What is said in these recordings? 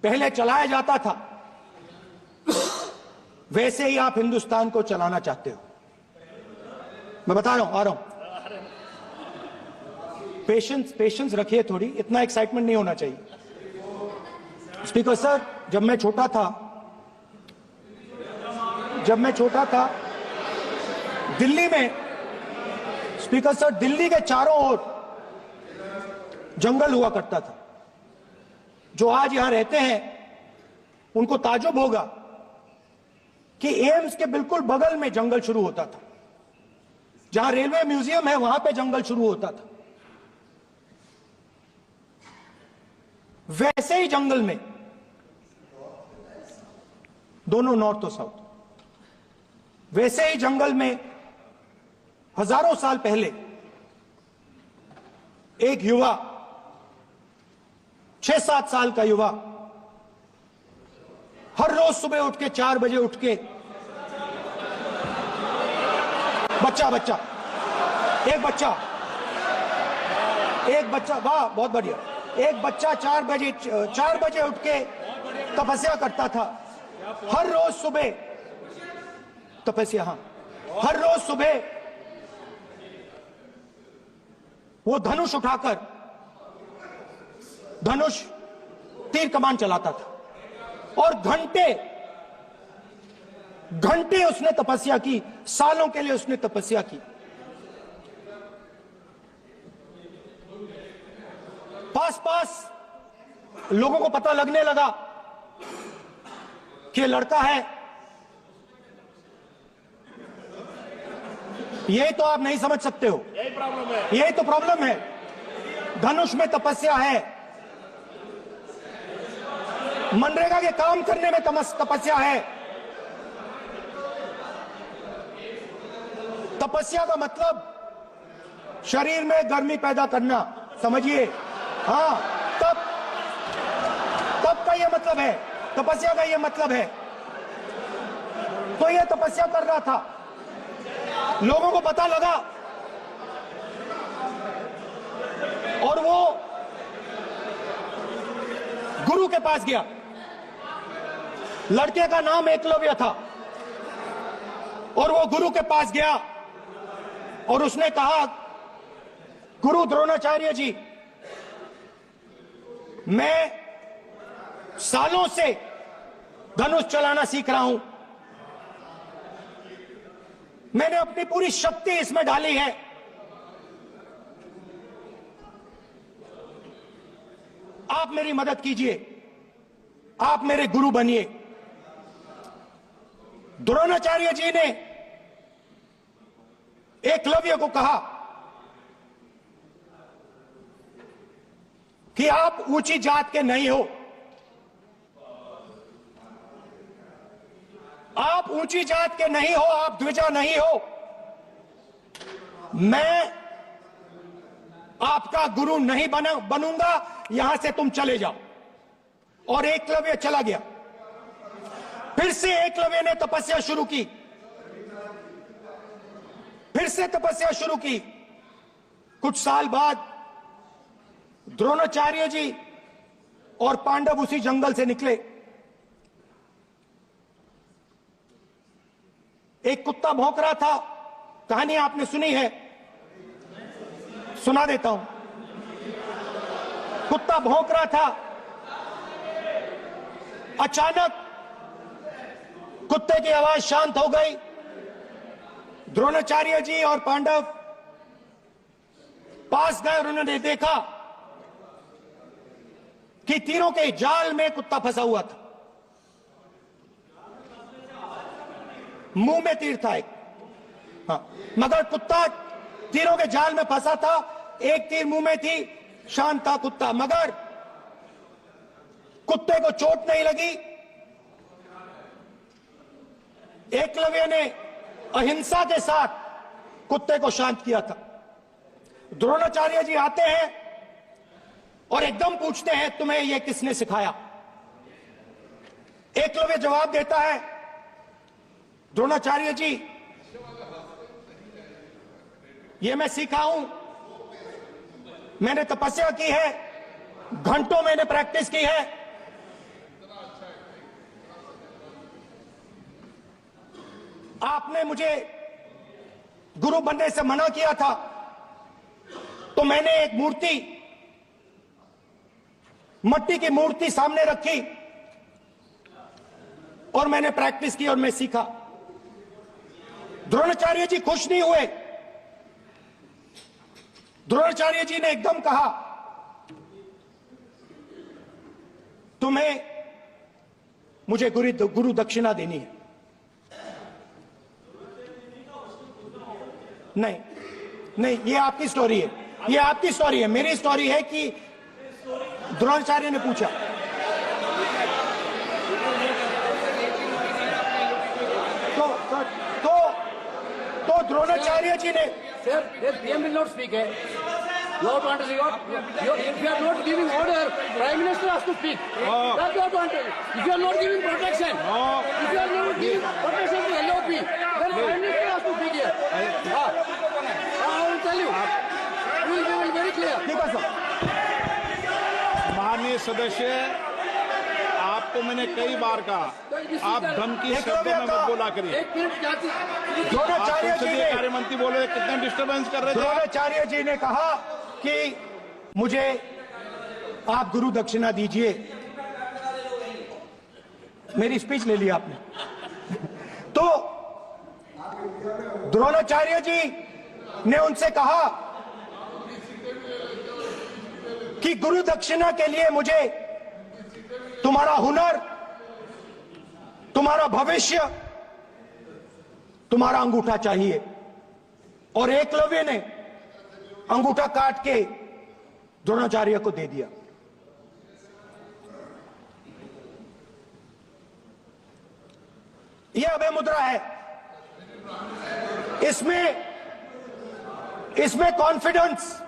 पहले चलाया जाता था, वैसे ही आप हिंदुस्तान को चलाना चाहते हो। मैं बता रहा हूं, आ रहा हूं। पेशेंस रखिए थोड़ी, इतना एक्साइटमेंट नहीं होना चाहिए। स्पीकर सर, जब मैं छोटा था दिल्ली में, स्पीकर सर, दिल्ली के चारों ओर जंगल हुआ करता था। जो आज यहां रहते हैं उनको ताज्जुब होगा कि एम्स के बिल्कुल बगल में जंगल शुरू होता था। जहां रेलवे म्यूजियम है वहां पे जंगल शुरू होता था। वैसे ही जंगल में, दोनों नॉर्थ और साउथ, वैसे ही जंगल में हजारों साल पहले एक युवा, 6-7 साल का युवा, हर रोज सुबह उठ के 4 बजे उठ के, एक बच्चा, वाह बहुत बढ़िया, एक बच्चा 4 बजे उठ के तपस्या करता था। हर रोज सुबह तपस्या, हाँ, हर रोज सुबह वो धनुष उठाकर तीर कमान चलाता था और घंटे उसने तपस्या की, सालों के लिए उसने तपस्या की। पास लोगों को पता लगने लगा कि लड़का है। यही तो आप नहीं समझ सकते हो, यही तो प्रॉब्लम है। धनुष में तपस्या है, मनरेगा के काम करने में तपस्या है। तपस्या का मतलब शरीर में गर्मी पैदा करना, समझिए। हाँ, तब का ये मतलब है, तपस्या का ये मतलब है। तो ये तपस्या कर रहा था, लोगों को पता लगा और वो गुरु के पास गया। लड़के का नाम एकलव्य था और वो गुरु के पास गया और उसने कहा, गुरु द्रोणाचार्य जी, मैं सालों से धनुष चलाना सीख रहा हूं, मैंने अपनी पूरी शक्ति इसमें डाली है, आप मेरी मदद कीजिए, आप मेरे गुरु बनिए। द्रोणाचार्य जी ने एकलव्य को कहा कि आप ऊंची जात के नहीं हो, आप ऊंची जात के नहीं हो, आप द्विजा नहीं हो, मैं आपका गुरु नहीं बनूंगा, यहां से तुम चले जाओ। और एकलव्य चला गया। फिर से एकलव्य ने तपस्या शुरू की, फिर से तपस्या शुरू की। कुछ साल बाद द्रोणाचार्य जी और पांडव उसी जंगल से निकले। एक कुत्ता भौंक रहा था, कहानी आपने सुनी है, सुना देता हूं। कुत्ता भौंक रहा था, अचानक कुत्ते की आवाज शांत हो गई। द्रोणाचार्य जी और पांडव पास गए और उन्होंने देखा कि तीरों के जाल में कुत्ता फंसा हुआ था। मुंह में तीर था एक, हाँ, मगर कुत्ता तीरों के जाल में फंसा था, एक तीर मुंह में थी, शांत था कुत्ता, मगर कुत्ते को चोट नहीं लगी। एकलव्य ने अहिंसा के साथ कुत्ते को शांत किया था। द्रोणाचार्य जी आते हैं और एकदम पूछते हैं, तुम्हें यह किसने सिखाया? एकलव्य जवाब देता है, द्रोणाचार्य जी, यह मैं सीखा हूं, मैंने तपस्या की है, घंटों मैंने प्रैक्टिस की है, आपने मुझे गुरु बनने से मना किया था, तो मैंने एक मूर्ति, मट्टी की मूर्ति सामने रखी और मैंने प्रैक्टिस की और मैं सीखा। द्रोणाचार्य जी खुश नहीं हुए। द्रोणाचार्य जी ने एकदम कहा, तुम्हें मुझे गुरु दक्षिणा देनी है। नहीं नहीं, ये आपकी स्टोरी है, ये आपकी स्टोरी है। मेरी स्टोरी है कि द्रोणाचार्य ने पूछा। तो द्रोणाचार्य जी ने, Sir, the PM will not speak. You have to understand. If you are not giving order, Prime Minister has to speak. That's what you have to understand. If you are not giving protection, if you are not giving protection to LOP, then Prime Minister has to speak here. I will tell you. We will be very clear. ठीक है sir. माननीय सदस्य, आपको मैंने कई बार कहा, आप धमकी शब्दों में मत बोला करिए। एक मिनट जाती। द्रोणाचार्य जी ने, कार्य मंत्री बोल रहे, कितना डिस्टर्बेंस कर रहे थे। द्रोणाचार्य जी ने कहा कि मुझे आप गुरु दक्षिणा दीजिए। मेरी स्पीच ले ली आपने। तो द्रोणाचार्य जी ने उनसे कहा कि गुरु दक्षिणा के लिए मुझे तुम्हारा हुनर, तुम्हारा भविष्य, तुम्हारा अंगूठा चाहिए। और एकलव्य ने अंगूठा काट के द्रोणाचार्य को दे दिया। यह अभय मुद्रा है। इसमें कॉन्फिडेंस,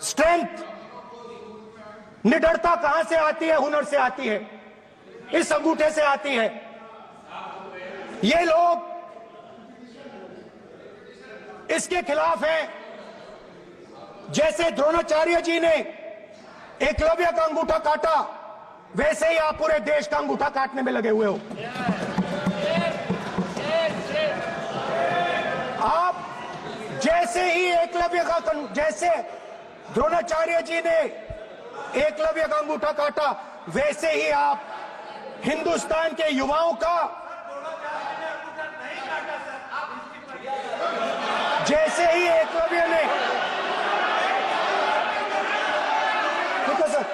स्ट्रेंथ, निडरता कहां से आती है? हुनर से आती है, इस अंगूठे से आती है। ये लोग इसके खिलाफ हैं। जैसे द्रोणाचार्य जी ने एकलव्य का अंगूठा काटा, वैसे ही आप पूरे देश का अंगूठा काटने में लगे हुए हो। आप जैसे ही एकलव्य का, जैसे द्रोणाचार्य जी ने एकलव्य का अंगूठा काटा, वैसे ही आप हिंदुस्तान के युवाओं का, जैसे ही एकलव्य ने, ठीक है सर,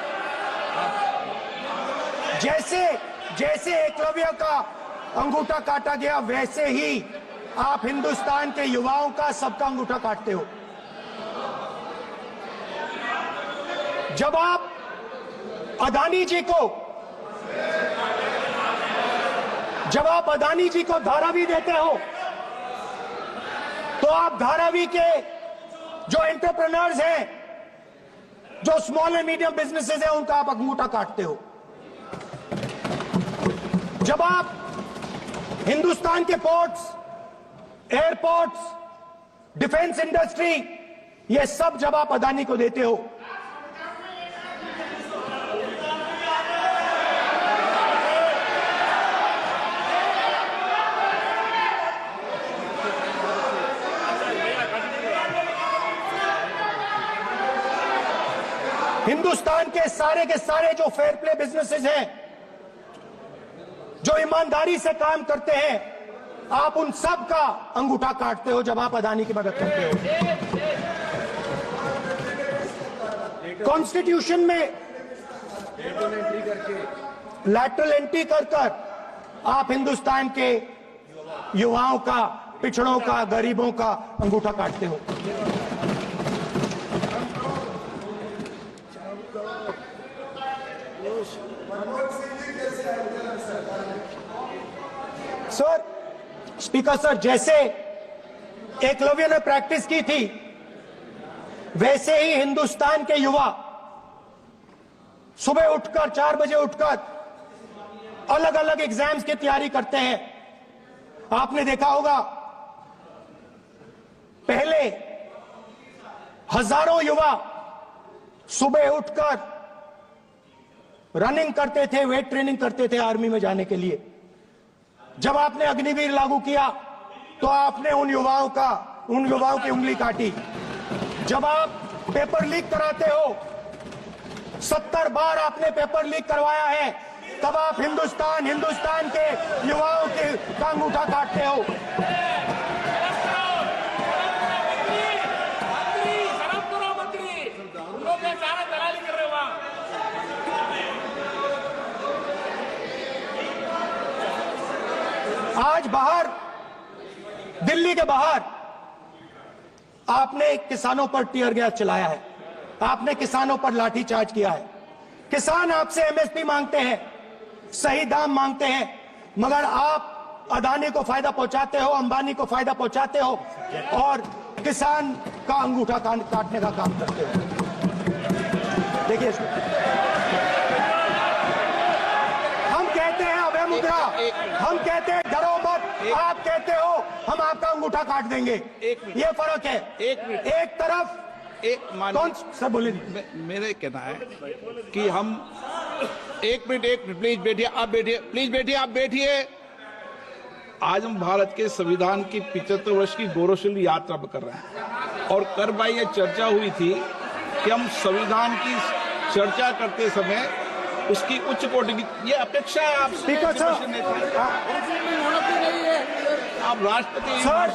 जैसे एकलव्य का अंगूठा काटा गया, वैसे ही आप हिंदुस्तान के युवाओं का, सबका अंगूठा काटते हो। जब आप अदानी जी को धारावी देते हो, तो आप धारावी के जो एंटरप्रेन्योर्स हैं, जो स्मॉल एंड मीडियम बिजनेसेस हैं, उनका आप अंगूठा काटते हो। जब आप हिंदुस्तान के पोर्ट्स, एयरपोर्ट्स, डिफेंस इंडस्ट्री, ये सब जब आप अदानी को देते हो, हिंदुस्तान के सारे जो फेयर प्ले बिजनेसेस हैं, जो ईमानदारी से काम करते हैं, आप उन सब का अंगूठा काटते हो जब आप अदानी की मदद करते हो। कॉन्स्टिट्यूशन में लैटरल एंट्री कर आप हिंदुस्तान के युवाओं का, पिछड़ों का, गरीबों का अंगूठा काटते हो। सर, स्पीकर सर, जैसे एकलव्य ने प्रैक्टिस की थी, वैसे ही हिंदुस्तान के युवा सुबह उठकर 4 बजे उठकर अलग अलग एग्जाम्स की तैयारी करते हैं। आपने देखा होगा, पहले हजारों युवा सुबह उठकर रनिंग करते थे, वेट ट्रेनिंग करते थे आर्मी में जाने के लिए। जब आपने अग्निवीर लागू किया तो आपने उन युवाओं की उंगली काटी। जब आप पेपर लीक कराते हो, 70 बार आपने पेपर लीक करवाया है, तब आप हिंदुस्तान के युवाओं के का अंगूठा काटते हो। आज बाहर, दिल्ली के बाहर आपने किसानों पर टीयर गैस चलाया है, आपने किसानों पर लाठीचार्ज किया है। किसान आपसे एमएसपी मांगते हैं, सही दाम मांगते हैं, मगर आप अदानी को फायदा पहुंचाते हो, अंबानी को फायदा पहुंचाते हो और किसान का अंगूठा काटने का काम करते हो। देखिए, हम कहते हैं अभय मुद्रा, हम कहते हैं डरो मत, आप कहते हो हम आपका अंगूठा काट देंगे। ये फर्क है। एक तरफ कौन सर बोले, मेरे कहना है कि हम एक मिनट प्लीज बैठिए, आप बैठिए, प्लीज बैठिए, आप बैठिए। आज हम भारत के संविधान की 75 वर्ष की गौरवशाली यात्रा कर रहे हैं और कर भाई ये चर्चा हुई थी कि हम संविधान की चर्चा करते समय उसकी उच्च कोटि की ये अपेक्षा है आप स्पीकर सर, आप राष्ट्रपति सर,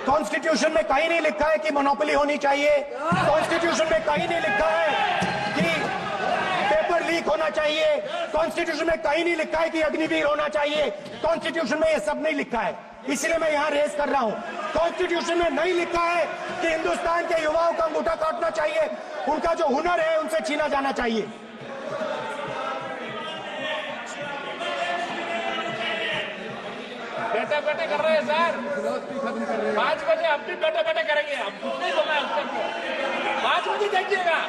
कॉन्स्टिट्यूशन में कहीं नहीं लिखा है कि मोनोपोली होनी चाहिए। कॉन्स्टिट्यूशन में कहीं नहीं लिखा है कि पेपर लीक होना चाहिए। कॉन्स्टिट्यूशन में कहीं नहीं लिखा है कि अग्निवीर होना चाहिए। कॉन्स्टिट्यूशन में ये सब नहीं लिखा है, इसलिए मैं यहाँ रेस कर रहा हूँ। कॉन्स्टिट्यूशन में नहीं लिखा है कि हिंदुस्तान के युवाओं का अंगूठा काटना चाहिए, उनका जो हुनर है उनसे छीना जाना चाहिए। बैठे बैठे कर रहे हैं सर, 5 बजे अब भी बैठे बैठे करेंगे। अब कुछ नहीं बोलना है उसको, 5 बजे देखिएगा,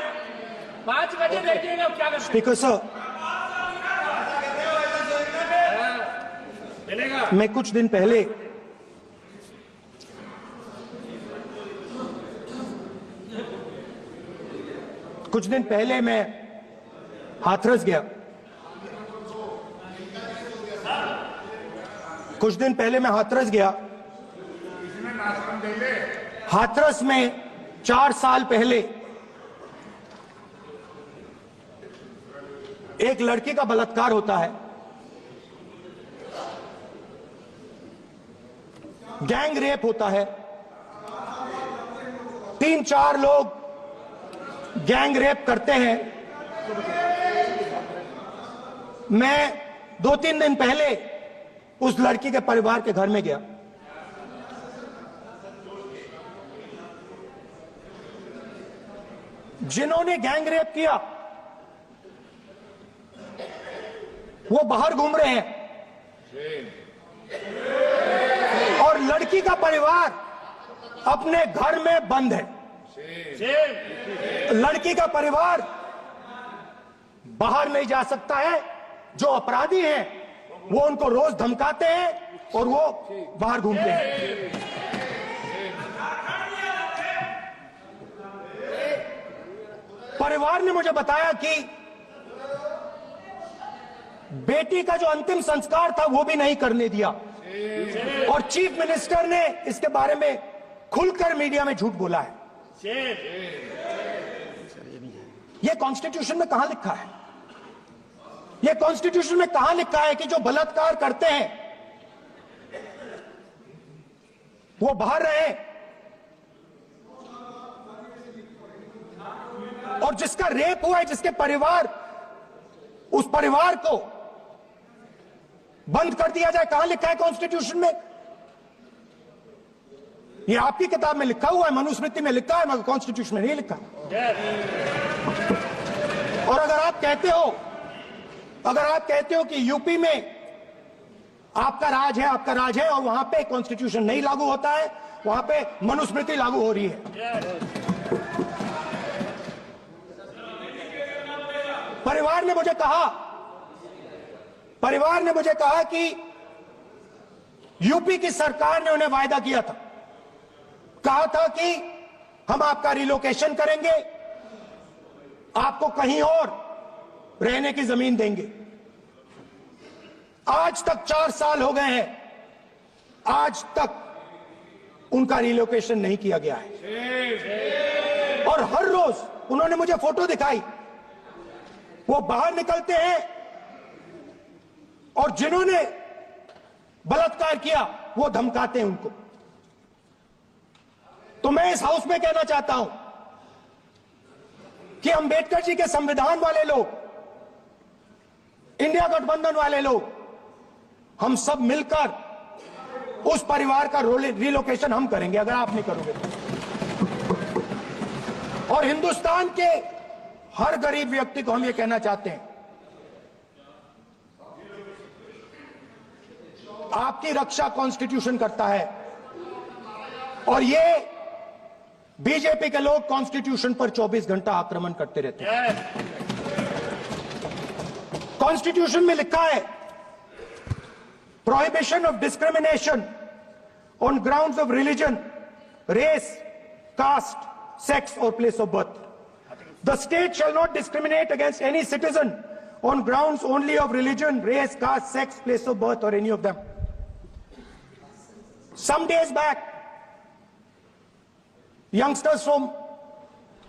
5 बजे देखिएगा क्या कर स्पीकर सर, मिलेगा। मैं कुछ दिन पहले मैं हाथरस गया। हाथरस में 4 साल पहले एक लड़की का बलात्कार होता है। गैंग रेप होता है। 3-4 लोग गैंग रेप करते हैं। मैं 2-3 दिन पहले उस लड़की के परिवार के घर में गया। जिन्होंने गैंग रेप किया वो बाहर घूम रहे हैं और लड़की का परिवार अपने घर में बंद है। लड़की का परिवार बाहर नहीं जा सकता है। जो अपराधी हैं वो उनको रोज धमकाते हैं और वो बाहर घूमते हैं। परिवार ने मुझे बताया कि बेटी का जो अंतिम संस्कार था वो भी नहीं करने दिया और चीफ मिनिस्टर ने इसके बारे में खुलकर मीडिया में झूठ बोला है। यह कॉन्स्टिट्यूशन में कहां लिखा है? यह कॉन्स्टिट्यूशन में कहां लिखा है कि जो बलात्कार करते हैं वो बाहर रहे और जिसका रेप हुआ है, जिसके परिवार, उस परिवार को बंद कर दिया जाए? कहां लिखा है कॉन्स्टिट्यूशन में? ये आपकी किताब में लिखा हुआ है, मनुस्मृति में लिखा है, मगर कॉन्स्टिट्यूशन में नहीं लिखा। और अगर आप कहते हो कि यूपी में आपका राज है और वहां पे कॉन्स्टिट्यूशन नहीं लागू होता है, वहां पे मनुस्मृति लागू हो रही है। परिवार ने मुझे कहा कि यूपी की सरकार ने उन्हें वायदा किया था, कहा था कि हम आपका रिलोकेशन करेंगे, आपको कहीं और रहने की जमीन देंगे। आज तक 4 साल हो गए हैं, आज तक उनका रिलोकेशन नहीं किया गया है। और हर रोज उन्होंने मुझे फोटो दिखाई, वो बाहर निकलते हैं और जिन्होंने बलात्कार किया वो धमकाते हैं उनको। तो मैं इस हाउस में कहना चाहता हूं कि अंबेडकर जी के संविधान वाले लोग, इंडिया गठबंधन वाले लोग, हम सब मिलकर उस परिवार का रिलोकेशन हम करेंगे अगर आप नहीं करोगे तो। और हिंदुस्तान के हर गरीब व्यक्ति को हम ये कहना चाहते हैं, आपकी रक्षा कॉन्स्टिट्यूशन करता है और ये बीजेपी के लोग कॉन्स्टिट्यूशन पर 24 घंटा आक्रमण करते रहते हैं। कॉन्स्टिट्यूशन में लिखा है prohibition of discrimination on grounds of religion, race, caste, sex और place of birth. The state shall not discriminate against any citizen on grounds only of religion, race, caste, sex, place of birth और any of them. Some days back, youngsters from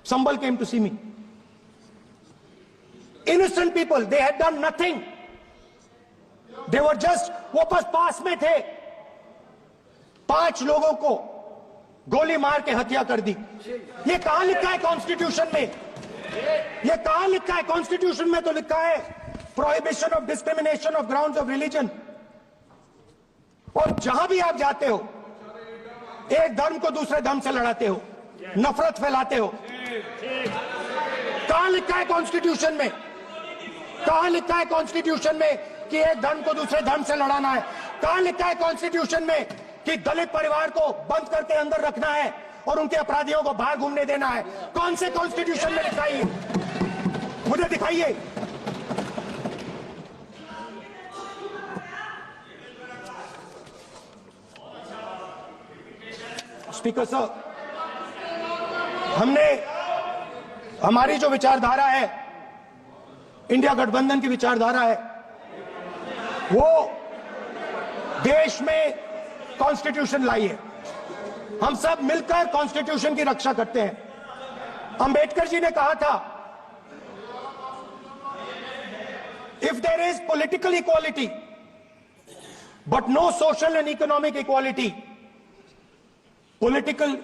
Sambal came to see me. Innocent people, they had done nothing. They were just, वो बस पास में थे, 5 लोगों को गोली मार के हत्या कर दी। ये कहां लिखा है कॉन्स्टिट्यूशन में? ये कहां लिखा है कॉन्स्टिट्यूशन में? तो लिखा है prohibition of discrimination of grounds of religion. और जहां भी आप जाते हो, एक धर्म को दूसरे धर्म से लड़ाते हो, नफरत फैलाते हो। कहां लिखा है कॉन्स्टिट्यूशन में? कहां लिखा है कॉन्स्टिट्यूशन में कि एक धर्म को दूसरे धर्म से लड़ाना है? कहां लिखा है कॉन्स्टिट्यूशन में कि दलित परिवार को बंद करके अंदर रखना है और उनके अपराधियों को बाहर घूमने देना है? कौन से कॉन्स्टिट्यूशन में लिखा है? मुझे दिखाइए। स्पीकर साहब, हमने, हमारी जो विचारधारा है, इंडिया गठबंधन की विचारधारा है, वो देश में कॉन्स्टिट्यूशन लाई है। हम सब मिलकर कॉन्स्टिट्यूशन की रक्षा करते हैं। अंबेडकर जी ने कहा था, if there is political equality but no social and economic equality, political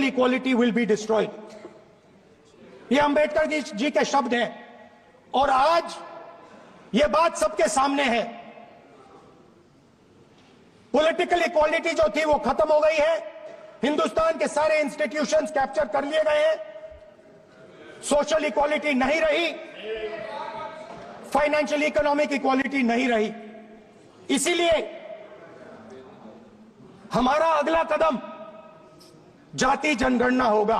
equality will be destroyed. ये अंबेडकर जी के शब्द हैं और आज ये बात सबके सामने है। पॉलिटिकल इक्वालिटी जो थी वो खत्म हो गई है। हिंदुस्तान के सारे इंस्टीट्यूशंस कैप्चर कर लिए गए हैं। सोशल इक्वालिटी नहीं रही, फाइनेंशियल इकोनॉमिक इक्वालिटी नहीं रही। इसीलिए हमारा अगला कदम जाति जनगणना होगा।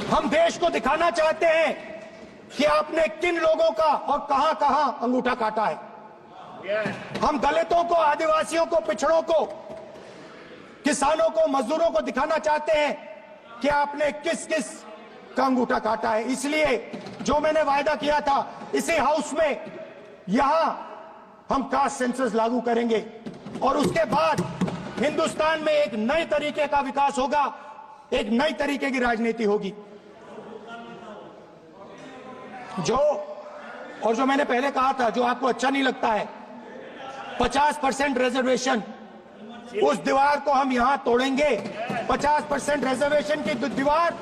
हम देश को दिखाना चाहते हैं कि आपने किन लोगों का और कहां कहां अंगूठा काटा है। हम दलितों को, आदिवासियों को, पिछड़ों को, किसानों को, मजदूरों को दिखाना चाहते हैं कि आपने किस किस का अंगूठा काटा है। इसलिए जो मैंने वायदा किया था, इसी हाउस में यहां हम कास्ट सेंसस लागू करेंगे और उसके बाद हिंदुस्तान में एक नए तरीके का विकास होगा, एक नई तरीके की राजनीति होगी। जो मैंने पहले कहा था, जो आपको अच्छा नहीं लगता है, 50% रिजर्वेशन, उस दीवार को हम यहां तोड़ेंगे। 50% रिजर्वेशन की दीवार